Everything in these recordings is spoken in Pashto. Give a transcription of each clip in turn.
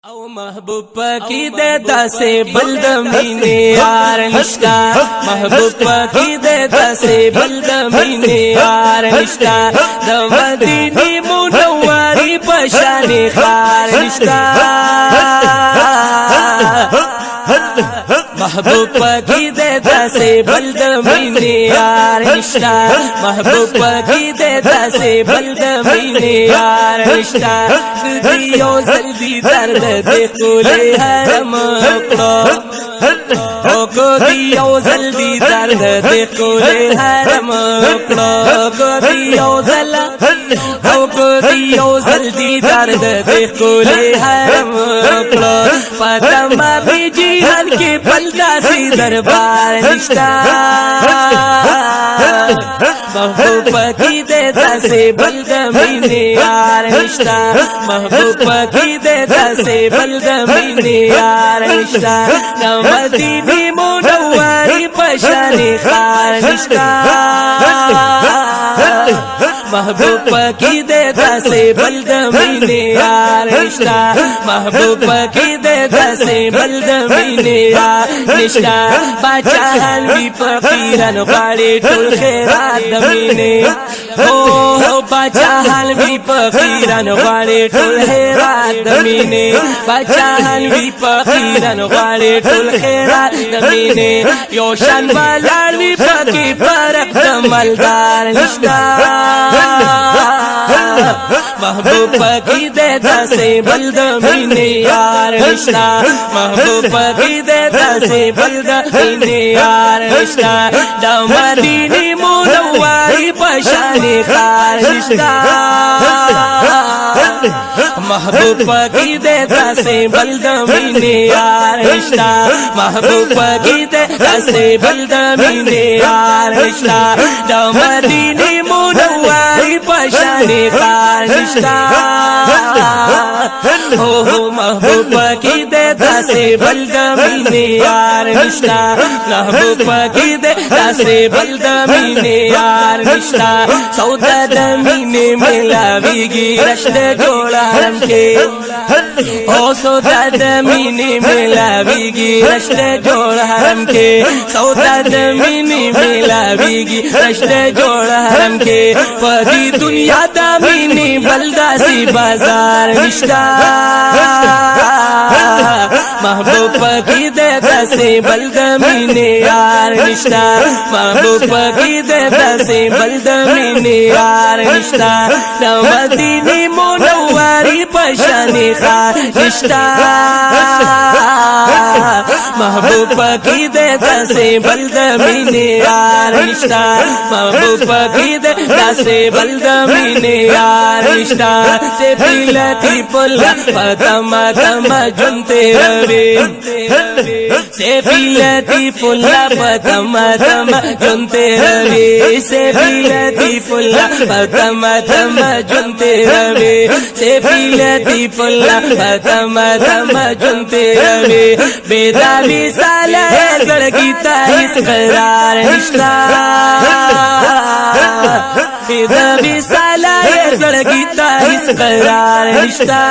او محبوب پاکی دیتا سے بلد مینے یار نشتا محبوب پاکی دیتا سے بلد مینے یار نشتا د مدینی منوری پشان خار نشتا محبوب پاکی دیتا سے بلد مینے یار نشتا محبوب پاکی دیتا سے بلد مینے یار نشتا دیو زلدی درد دیکھو لے حرم اکڑو او کو دیو زلدی درد دیکھو لے حرم اکڑو کو دیو زل او کو دیو زلدی درد دیکھو لے حرم اکڑو پتم بھی جیہن کے پلدا سی دربار نشتا محبوب پاکی دیتا سے بلد مینے یار نشتا محبوب پاکی دیتا سے بلد مینے یار نشتا مدینی منوری پشان خار نشتا محبوب پاکی دیتا سے بلد مینے یار نشتا محبوب پاکی دیتا سے بلد مینے یار نشتا باچاہن بھی فقیرن غاڑی ٹول خیرات دمینے او باچاہن بھی فقیرن غاڑی ٹول خیرات دمینے باچاہن بھی فقیرن غاڑی ٹول خیرات دمینے یوشن والار بھی پاکی فرق دمالدار نشتا محبوب پاکی دیتا سے بلد مینے یار نشتا محبوب پاکی دیتا سے بلد مینے یار نشتا دا مدینی منوری پشان خار نشتا محبوب پاکی دیتا سے بلد مینے یار نشتا محبوب پاکی دیتا سے بلد مینے یار نشتا دا مدینی منوری پشان خار نشتا او محبوب پاکی دیتا سے بلد مینے یار نشتا محبوب پاکی دیتا سے بلد مینے یار نشتا سودا دمینے ملاویگی رشد جوڑا حرم کے او سودا دمینے ملاویگی رشد جوڑا حرم کے سودا دمینے ملاویگی رشد جوڑا حرم کے پدی دنیا دمینے بلدہ سی بازار نشتا محبوب پاکی دیتا سے بلد مینے یار نشتا محبوب پاکی دیتا سے بلد مینے یار نشتا مدینی منوری پشان خار نشتا محبوب پاکی دیتا سے بلد مینے یار نشتا محبوب پاکی دیتا سے بلد مینے یار نشتا سیفی لطیف اللہ فتم تم جنتے روی سیفی لطیف اللہ فتم تم جنتے روی سیفی لطیف اللہ فتم تم جنتے روی سیفی لطیف اللہ فتم تم جنتے روی بیداری سالہ زڑگی تاہیس قرار نشتا بیداری سالہ زڑگی تاہیس قرار نشتا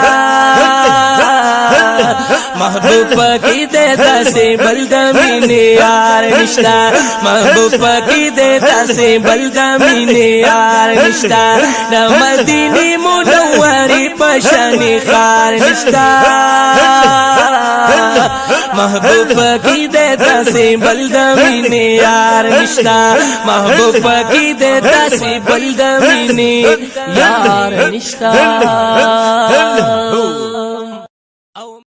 محبوب پاکی دیتا سے بلد مینے یار نشتا محبوب پاکی دیتا سے بلد مینے یار نشتا مدینی منوری پشان خار نشتا محبوب پاکی دیتا سے بلد مینے یار نشتا محبوب پاکی دیتا سے بلد مینے یار نشتا